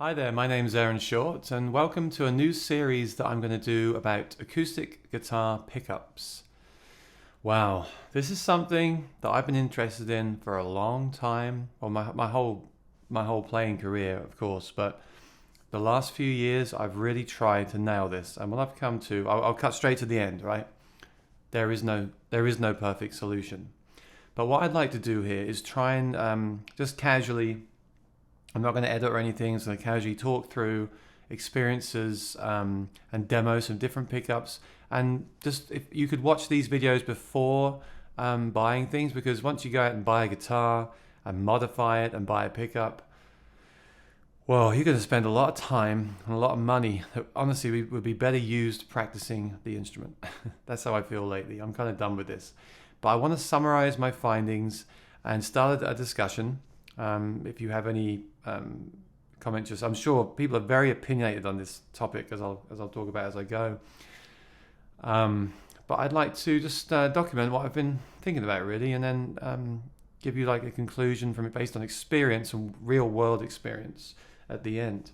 Hi there, my name's Aaron Short, and welcome to a new series that I'm going to do about acoustic guitar pickups. Wow, this is something that I've been interested in for a long time. Well, my whole playing career, of course, but the last few years I've really tried to nail this. And what I've come to, I'll cut straight to the end, right? There is no perfect solution. But what I'd like to do here is try and just casually. I'm not going to edit or anything, so I casually talk through experiences and demos of different pickups. And just if you could watch these videos before buying things, because once you go out and buy a guitar and modify it and buy a pickup, well, you're going to spend a lot of time and a lot of money that honestly would be better used practicing the instrument. That's how I feel lately. I'm kind of done with this. But I want to summarize my findings and start a discussion. If you have any comments, I'm sure people are very opinionated on this topic, as I'll talk about as I go. But I'd like to just document what I've been thinking about, really, and then give you like a conclusion from it based on experience and real world experience at the end.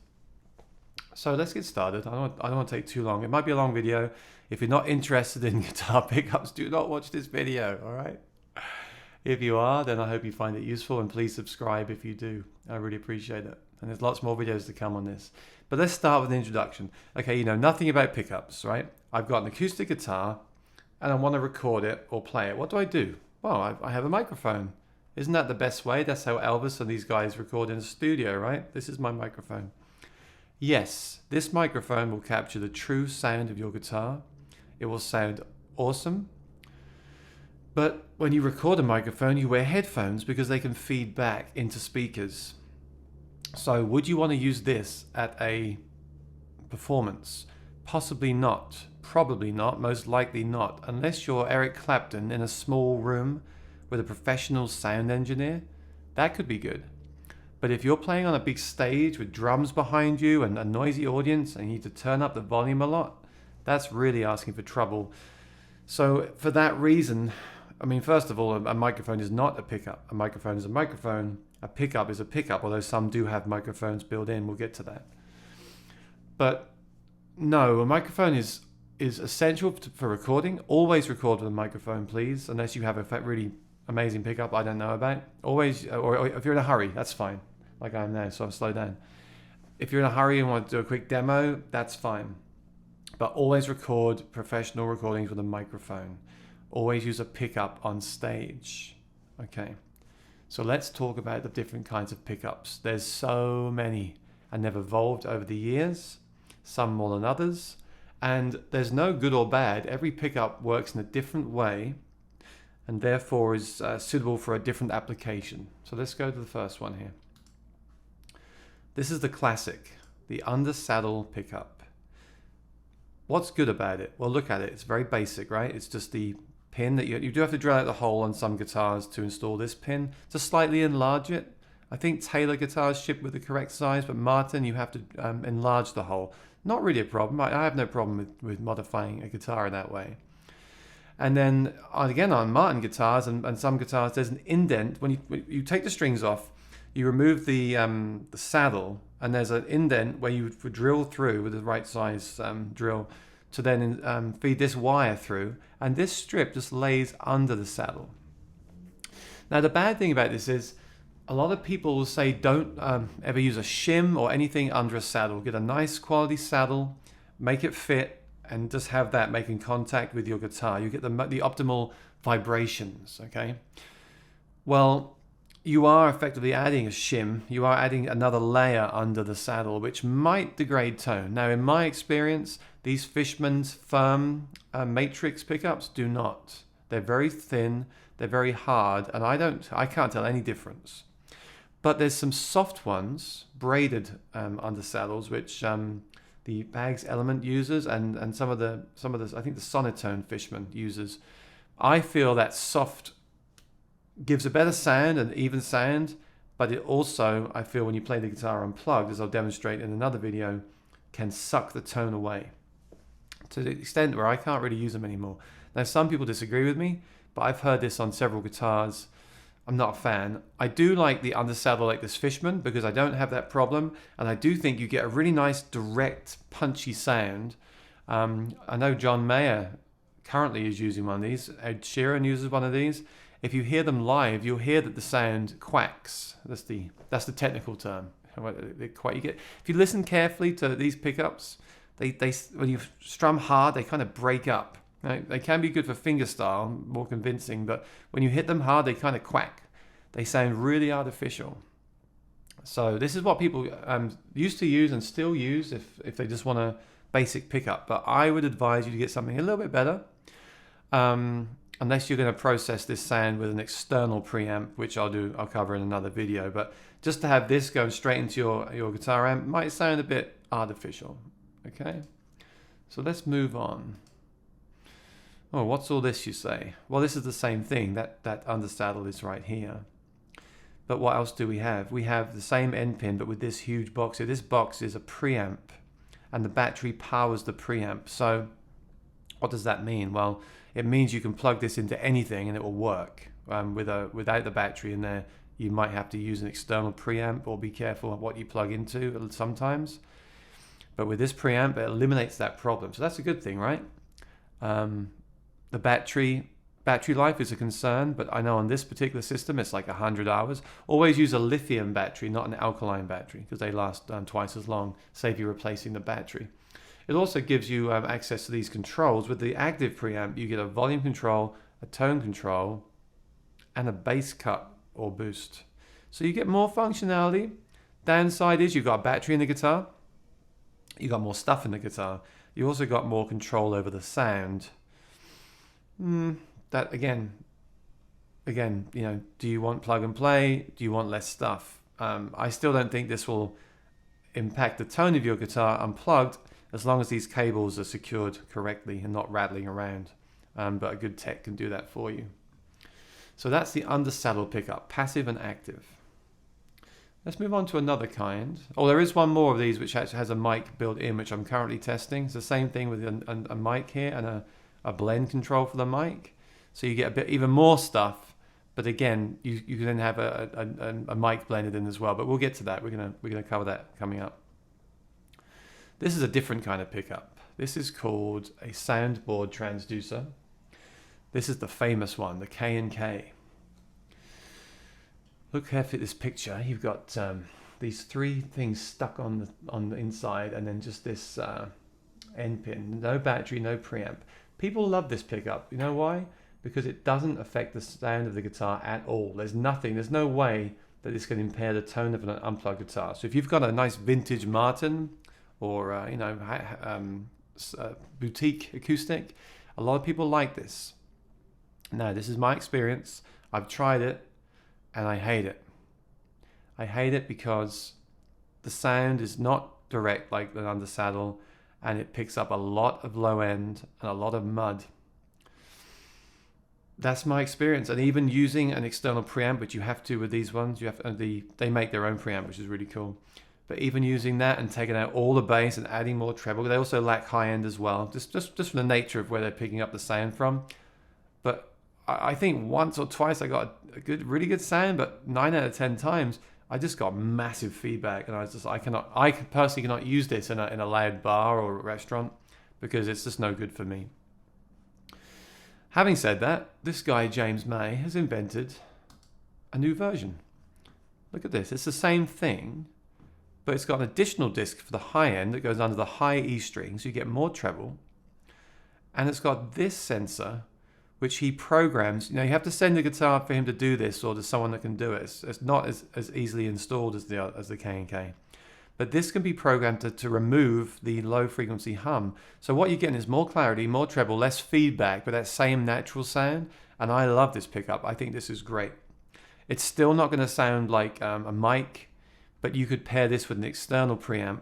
So let's get started. I don't want to take too long. It might be a long video. If you're not interested in guitar pickups, do not watch this video. All right. If you are, then I hope you find it useful, and please subscribe if you do. I really appreciate it. And there's lots more videos to come on this. But let's start with an introduction. Okay, you know nothing about pickups, right? I've got an acoustic guitar and I want to record it or play it. What do? Well, I have a microphone. Isn't that the best way? That's how Elvis and these guys record in a studio, right? This is my microphone. Yes, this microphone will capture the true sound of your guitar. It will sound awesome. But when you record a microphone, you wear headphones because they can feed back into speakers. So would you want to use this at a performance? Possibly not. Probably not. Most likely not. Unless you're Eric Clapton in a small room with a professional sound engineer, that could be good. But if you're playing on a big stage with drums behind you and a noisy audience and you need to turn up the volume a lot, that's really asking for trouble. So for that reason, I mean, first of all, a microphone is not a pickup. A microphone is a microphone. A pickup is a pickup, although some do have microphones built in. We'll get to that. But no, a microphone is essential for recording. Always record with a microphone, please, unless you have a really amazing pickup I don't know about. Always, or if you're in a hurry, that's fine. Like I am now, so I'll slow down. If you're in a hurry and want to do a quick demo, that's fine. But always record professional recordings with a microphone. Always use a pickup on stage. Okay, so let's talk about the different kinds of pickups. There's so many, and they've evolved over the years, some more than others, and there's no good or bad. Every pickup works in a different way and therefore is suitable for a different application. So let's go to the first one here. This is the classic, the under saddle pickup. What's good about it? Well, look at it. It's very basic, right? It's just the pin that you do have to drill out the hole on some guitars to install this pin to slightly enlarge it. I think Taylor guitars ship with the correct size, but Martin, you have to enlarge the hole. Not really a problem. I have no problem with modifying a guitar in that way. And then again on Martin guitars and some guitars, there's an indent. When you take the strings off, you remove the saddle, and there's an indent where you would drill through with the right size drill to then feed this wire through, and this strip just lays under the saddle. Now the bad thing about this is a lot of people will say don't ever use a shim or anything under a saddle. Get a nice quality saddle, make it fit, and just have that making contact with your guitar. You get the optimal vibrations, okay? Well, you are effectively adding a shim. You are adding another layer under the saddle, which might degrade tone. Now, in my experience, these Fishman's firm Matrix pickups do not. They're very thin, they're very hard, and I can't tell any difference. But there's some soft ones, braided under saddles, which the Bags Element uses, and some of the I think the Sonotone Fishman uses. I feel that soft gives a better sound, an even sound, but it also, I feel, when you play the guitar unplugged, as I'll demonstrate in another video, can suck the tone away to the extent where I can't really use them anymore. Now, some people disagree with me, but I've heard this on several guitars I'm not a fan. I do like the undersaddle like this Fishman because I don't have that problem, and I do think you get a really nice direct punchy sound. I know John Mayer currently is using one of these. Ed Sheeran uses one of these. If you hear them live, you'll hear that the sound quacks. That's the technical term. You get, if you listen carefully to these pickups, they when you strum hard, they kind of break up. Right? They can be good for fingerstyle, more convincing, but when you hit them hard, they kind of quack. They sound really artificial. So this is what people used to use and still use if they just want a basic pickup. But I would advise you to get something a little bit better, unless you're going to process this sound with an external preamp, which I'll cover in another video. But just to have this go straight into your guitar amp might sound a bit artificial. Okay, so let's move on. Oh, what's all this, you say? Well, this is the same thing. That undersaddle is right here. But what else do we have? We have the same end pin, but with this huge box here. This box is a preamp, and the battery powers the preamp. So what does that mean? Well, it means you can plug this into anything and it will work. Without the battery in there, you might have to use an external preamp, or be careful of what you plug into sometimes. But with this preamp, it eliminates that problem. So that's a good thing, right? The battery life is a concern, but I know on this particular system it's like 100 hours. Always use a lithium battery, not an alkaline battery, because they last twice as long, save you replacing the battery. It also gives you access to these controls. With the active preamp, you get a volume control, a tone control, and a bass cut or boost. So you get more functionality. Downside is you've got a battery in the guitar, you got more stuff in the guitar, you also got more control over the sound. That again, you know, do you want plug and play? Do you want less stuff? I still don't think this will impact the tone of your guitar unplugged, as long as these cables are secured correctly and not rattling around. But a good tech can do that for you. So that's the undersaddle pickup, passive and active. Let's move on to another kind. Oh, there is one more of these which actually has a mic built in, which I'm currently testing. It's the same thing with a mic here and a blend control for the mic. So you get a bit even more stuff, but again, you can then have a mic blended in as well. But we'll get to that. We're gonna cover that coming up. This is a different kind of pickup. This is called a Soundboard Transducer. This is the famous one, the K&K. Look carefully at this picture. You've got these three things stuck on the inside, and then just this end pin. No battery, no preamp. People love this pickup. You know why? Because it doesn't affect the sound of the guitar at all. There's no way that this can impair the tone of an unplugged guitar. So if you've got a nice vintage Martin or boutique acoustic, a lot of people like this. Now, this is my experience. I've tried it and I hate it. I hate it because the sound is not direct like the undersaddle, and it picks up a lot of low end and a lot of mud. That's my experience. And even using an external preamp, which you have to with these ones, they make their own preamp, which is really cool. But even using that and taking out all the bass and adding more treble, they also lack high end as well, just from the nature of where they're picking up the sound from. But I think once or twice I got a really good sound, but 9 out of 10 times I just got massive feedback, and I personally cannot use this in a loud bar or a restaurant because it's just no good for me. Having said that, this guy James May has invented a new version. Look at this. It's the same thing, but it's got an additional disc for the high end that goes under the high E string, so you get more treble. And it's got this sensor, which he programs. You know, you have to send the guitar for him to do this, or to someone that can do it. It's not as easily installed as the K&K. But this can be programmed to remove the low frequency hum. So what you're getting is more clarity, more treble, less feedback, but that same natural sound. And I love this pickup. I think this is great. It's still not going to sound like a mic, but you could pair this with an external preamp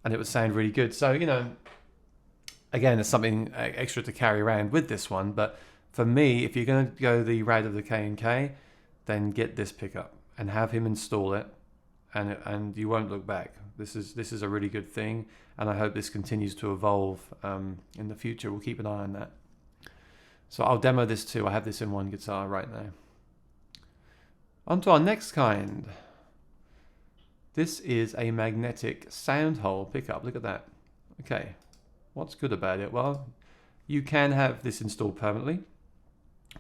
and it would sound really good. So, you know, again, it's something extra to carry around with this one. But for me, if you're going to go the route of the K&K, then get this pickup and have him install it, and you won't look back. This is a really good thing, and I hope this continues to evolve in the future. We'll keep an eye on that. So I'll demo this too. I have this in one guitar right now. On to our next kind. This is a magnetic Soundhole Pickup. Look at that. Okay, what's good about it? Well, you can have this installed permanently,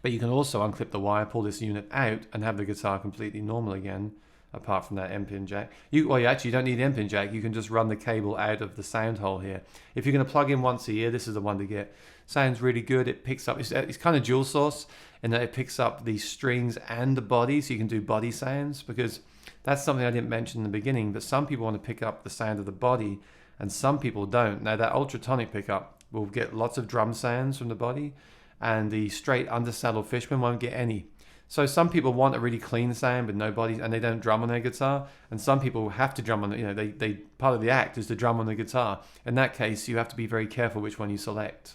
but you can also unclip the wire, pull this unit out, and have the guitar completely normal again, apart from that M-pin jack. Well, you actually don't need the M-pin jack. You can just run the cable out of the sound hole here. If you're going to plug in once a year, this is the one to get. Sounds really good. It picks up, it's kind of dual source in that it picks up the strings and the body, so you can do body sounds, because that's something I didn't mention in the beginning, but some people want to pick up the sound of the body, and some people don't. Now, that ultratonic pickup will get lots of drum sounds from the body, and the straight undersaddle Fishman won't get any. So some people want a really clean sound with no body, and they don't drum on their guitar. And some people have to drum on, they part of the act is to drum on the guitar. In that case, you have to be very careful which one you select.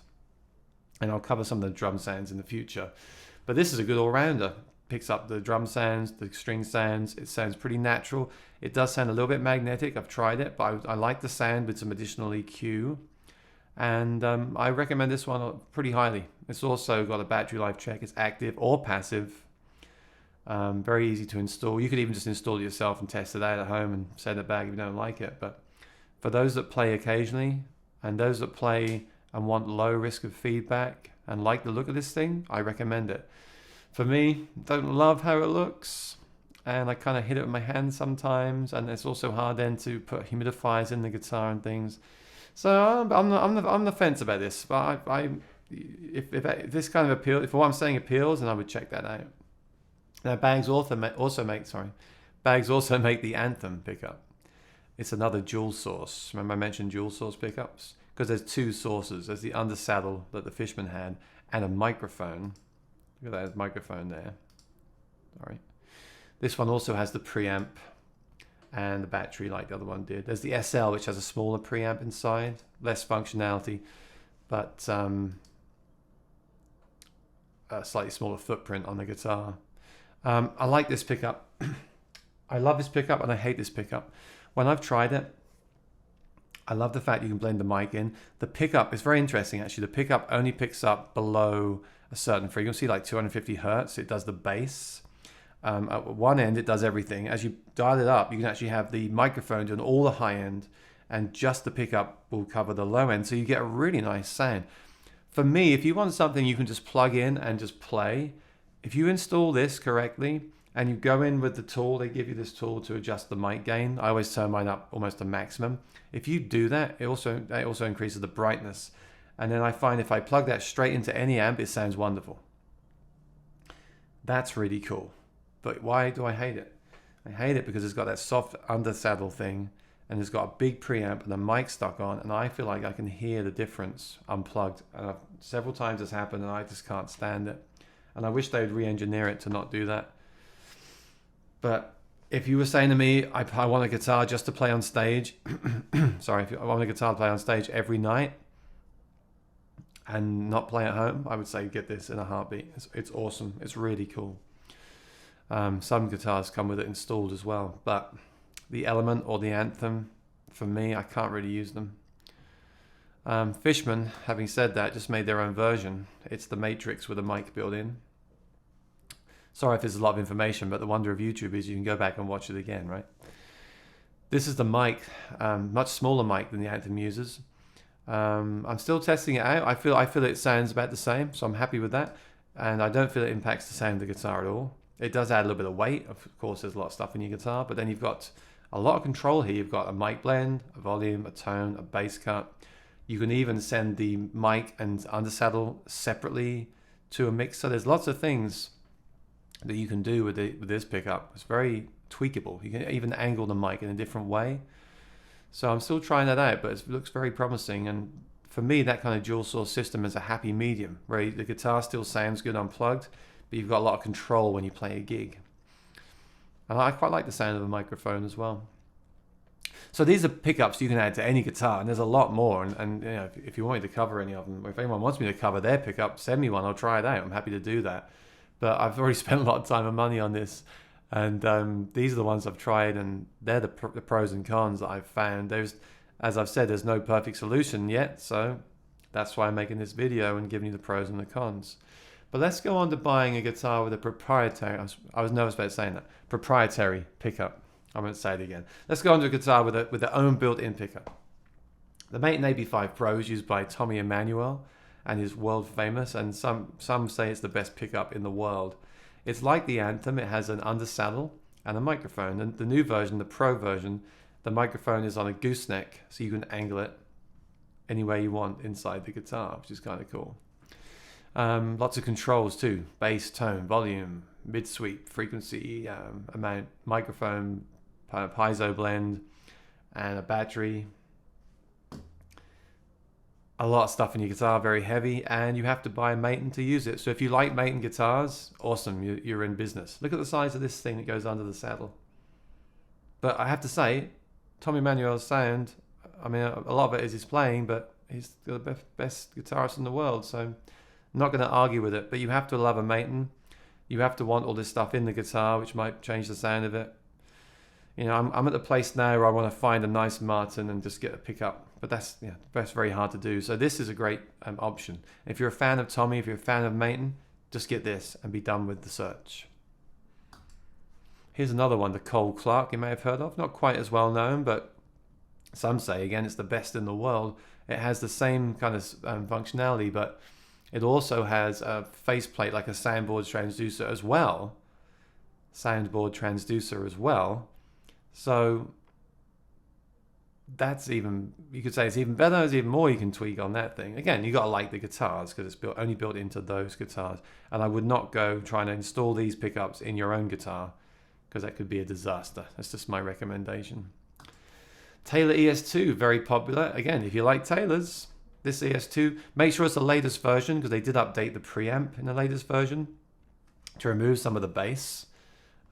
And I'll cover some of the drum sounds in the future. But this is a good all-rounder. Picks up the drum sounds, the string sounds. It sounds pretty natural. It does sound a little bit magnetic. I've tried it, but I like the sound with some additional EQ. And I recommend this one pretty highly. It's also got a battery life check. It's active or passive. Very easy to install. You could even just install it yourself and test it out at home and send it back if you don't like it. But for those that play occasionally, and those that play and want low risk of feedback and like the look of this thing, I recommend it. For me, don't love how it looks, and I kind of hit it with my hand sometimes, and it's also hard then to put humidifiers in the guitar and things. So I'm on the fence about this, but if this kind of appeals, if what I'm saying appeals, then I would check that out. Now, Bags also make the Anthem pickup. It's another dual source. Remember I mentioned dual source pickups? Because there's two sources. There's the undersaddle that the Fishman had, and a microphone. Look at that, there's a microphone there. Sorry. This one also has the preamp and the battery like the other one did. There's the SL, which has a smaller preamp inside, less functionality, but a slightly smaller footprint on the guitar. I like this pickup. I love this pickup and I hate this pickup. When I've tried it, I love the fact you can blend the mic in. The pickup is very interesting actually. The pickup only picks up below a certain frequency, like 250 hertz. It does the bass. At one end, it does everything. As you dial it up, you can actually have the microphone doing all the high end, and just the pickup will cover the low end. So you get a really nice sound. For me, if you want something you can just plug in and just play, if you install this correctly and you go in with the tool, they give you this tool to adjust the mic gain. I always turn mine up almost to maximum. If you do that, it also increases the brightness. And then I find if I plug that straight into any amp, it sounds wonderful. That's really cool. But why do I hate it? I hate it because it's got that soft undersaddle thing, and it's got a big preamp and a mic stuck on, and I feel like I can hear the difference unplugged. And several times it's happened, and I just can't stand it. And I wish they would re-engineer it to not do that. But if you were saying to me, I want a guitar just to play on stage, sorry, if I want a guitar to play on stage every night and not play at home, I would say get this in a heartbeat. It's awesome. It's really cool. Some guitars come with it installed as well, but the Element or the Anthem, for me, I can't really use them. Fishman, having said that, just made their own version. It's the Matrix with a mic built in. Sorry if there's a lot of information, but the wonder of YouTube is you can go back and watch it again, right? This is the mic, much smaller mic than the Anthem uses. I'm still testing it out. I feel it sounds about the same, so I'm happy with that. And I don't feel it impacts the sound of the guitar at all. It does add a little bit of weight. Of course, there's a lot of stuff in your guitar, but then you've got a lot of control here. You've got a mic blend, a volume, a tone, a bass cut. You can even send the mic and undersaddle separately to a mixer. There's lots of things that you can do with this pickup. It's very tweakable. You can even angle the mic in a different way. So I'm still trying that out, but it looks very promising. And for me, that kind of dual source system is a happy medium, where the guitar still sounds good unplugged, but you've got a lot of control when you play a gig. And I quite like the sound of the microphone as well. So these are pickups you can add to any guitar, and there's a lot more. And you know, if you want me to cover any of them, or if anyone wants me to cover their pickup, send me one. I'll try it out. I'm happy to do that. But I've already spent a lot of time and money on this, and these are the ones I've tried, and they're the pros and cons that I've found. As I've said, there's no perfect solution yet, so that's why I'm making this video and giving you the pros and the cons. But let's go on to buying a guitar with a proprietary, I was nervous about saying that, proprietary pickup. I won't say it again. Let's go on to a guitar with their own built-in pickup. The Maton AB5 Pro is used by Tommy Emmanuel and is world famous, and some say it's the best pickup in the world. It's like the Anthem. It has an undersaddle and a microphone. And the new version, the Pro version, the microphone is on a gooseneck, so you can angle it any way you want inside the guitar, which is kind of cool. Lots of controls too: bass, tone, volume, mid sweep, frequency, amount, microphone, piezo blend, and a battery. A lot of stuff in your guitar, very heavy, and you have to buy a Maton to use it. So if you like Maton guitars, awesome, you're in business. Look at the size of this thing that goes under the saddle. But I have to say, Tommy Emmanuel's sound, I mean, a lot of it is his playing, but he's the best guitarist in the world, so I'm not going to argue with it. But you have to love a Maton. You have to want all this stuff in the guitar, which might change the sound of it. You know, I'm at the place now where I want to find a nice Martin and just get a pickup. But that's very hard to do. So this is a great option. If you're a fan of Tommy, if you're a fan of Maton, just get this and be done with the search. Here's another one, the Clarke, you may have heard of. Not quite as well known, but some say, again, it's the best in the world. It has the same kind of functionality, but it also has a faceplate like a Soundboard Transducer as well. Soundboard Transducer as well. So that's even, you could say it's even better, there's even more you can tweak on that thing. Again, you got to like the guitars because it's only built into those guitars. And I would not go trying to install these pickups in your own guitar because that could be a disaster. That's just my recommendation. Taylor ES2, very popular. Again, if you like Taylors, this ES2, make sure it's the latest version because they did update the preamp in the latest version to remove some of the bass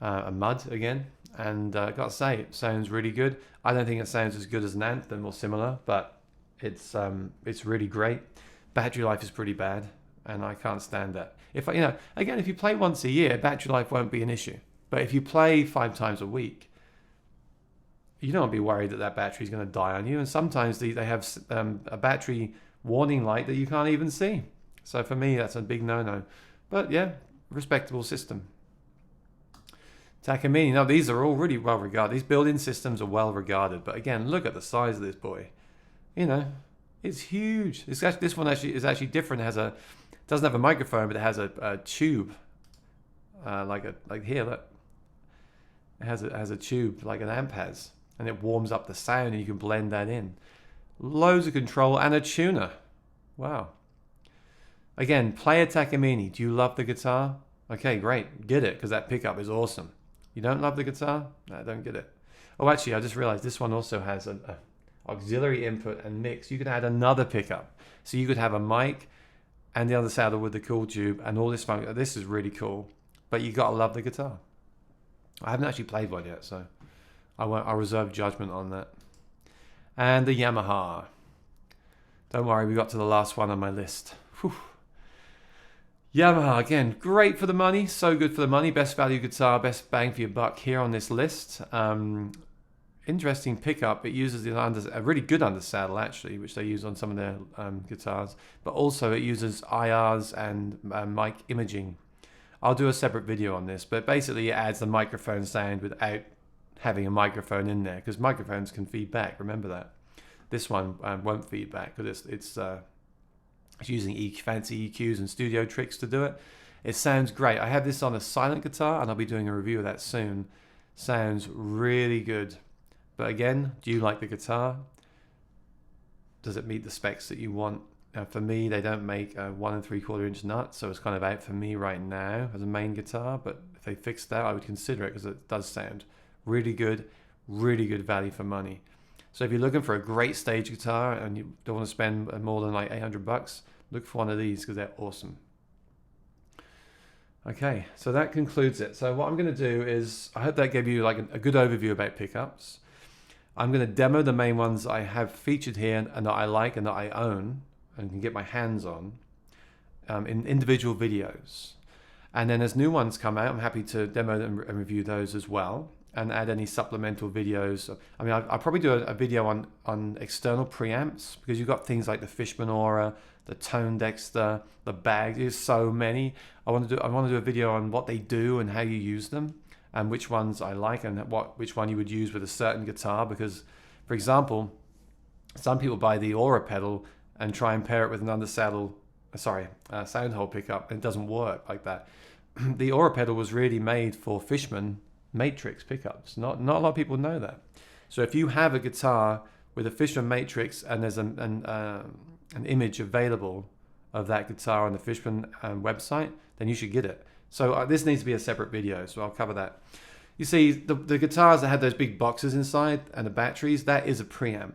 and mud again. And I got to say, it sounds really good. I don't think it sounds as good as an Anthem or similar, but it's really great. Battery life is pretty bad, and I can't stand that. If you play once a year, battery life won't be an issue. But if you play 5 times a week, you don't want to be worried that battery is going to die on you. And sometimes they have a battery warning light that you can't even see. So for me, that's a big no-no. But yeah, respectable system. Takamine, now these are all really well regarded. These built-in systems are well regarded, but again, look at the size of this boy. You know, it's huge. This one is actually different. It doesn't have a microphone, but it has a tube, like here. Look, it has a tube like an amp has, and it warms up the sound, and you can blend that in. Loads of control and a tuner. Wow. Again, play a Takamine. Do you love the guitar? Okay, great. Get it, because that pickup is awesome. You don't love the guitar? No, don't get it. Oh, actually, I just realized this one also has an auxiliary input and mix. You could add another pickup. So you could have a mic and the other saddle with the cool tube and all this fun. This is really cool. But you got to love the guitar. I haven't actually played one yet, so I'll reserve judgment on that. And the Yamaha. Don't worry, we got to the last one on my list. Whew. Yamaha, again, great for the money, so good for the money. Best value guitar, best bang for your buck here on this list. Interesting pickup. It uses a really good undersaddle, actually, which they use on some of their guitars. But also it uses IRs and mic imaging. I'll do a separate video on this, but basically it adds the microphone sound without having a microphone in there, because microphones can feed back, remember that. This one won't feed back, because it's using fancy EQs and studio tricks to do it. It sounds great. I have this on a silent guitar, and I'll be doing a review of that soon. Sounds really good. But again, do you like the guitar? Does it meet the specs that you want? For me, they don't make a 1 3/4 inch nut, so it's kind of out for me right now as a main guitar. But if they fixed that, I would consider it, because it does sound really good value for money. So if you're looking for a great stage guitar and you don't want to spend more than like $800, look for one of these because they're awesome. Okay, so that concludes it. So what I'm going to do is, I hope that gave you like a good overview about pickups. I'm going to demo the main ones I have featured here and that I like and that I own and can get my hands on in individual videos. And then as new ones come out, I'm happy to demo them and review those as well, and add any supplemental videos. I mean, I'll probably do a video on external preamps, because you've got things like the Fishman Aura, the tone dexter, the bags. There's so many. I want to do a video on what they do and how you use them, and which ones I like, and which one you would use with a certain guitar. Because, for example, some people buy the Aura pedal and try and pair it with an undersaddle, Soundhole Pickup, and it doesn't work like that. The Aura pedal was really made for Fishman Matrix pickups. Not a lot of people know that. So if you have a guitar with a Fishman Matrix and there's an image available of that guitar on the Fishman website, then you should get it. So this needs to be a separate video, so I'll cover that. You see, the guitars that have those big boxes inside and the batteries, that is a preamp.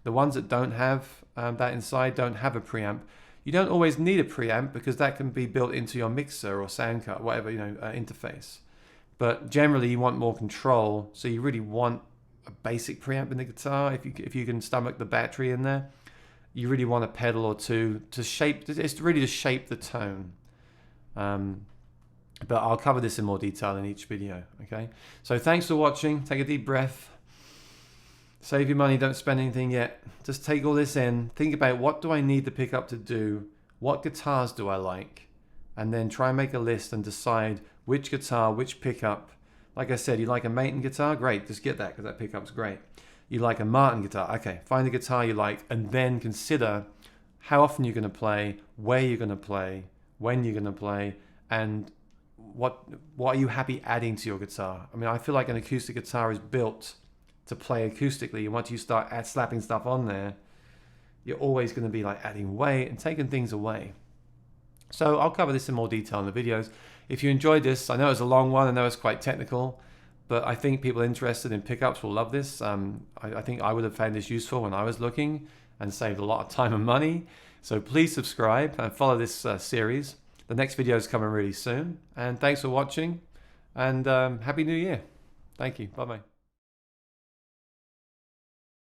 The ones that don't have that inside don't have a preamp. You don't always need a preamp because that can be built into your mixer or sound card, whatever, interface. But generally you want more control, so you really want a basic preamp in the guitar. If you can stomach the battery in there, you really want a pedal or two to shape. It's really to shape the tone. But I'll cover this in more detail in each video. Okay. So thanks for watching. Take a deep breath. Save your money. Don't spend anything yet. Just take all this in. Think about, what do I need the pickup to do? What guitars do I like? And then try and make a list and decide which guitar, which pickup. Like I said, you like a Maton guitar? Great, just get that because that pickup's great. You like a Martin guitar? Okay, find the guitar you like and then consider how often you're going to play, where you're going to play, when you're going to play, and what are you happy adding to your guitar. I mean, I feel like an acoustic guitar is built to play acoustically, and once you start slapping stuff on there, you're always going to be like adding weight and taking things away. So I'll cover this in more detail in the videos. If you enjoyed this, I know it's a long one, I know it's quite technical, but I think people interested in pickups will love this. I think I would have found this useful when I was looking and saved a lot of time and money. So please subscribe and follow this series. The next video is coming really soon. And thanks for watching, and Happy New Year. Thank you. Bye-bye.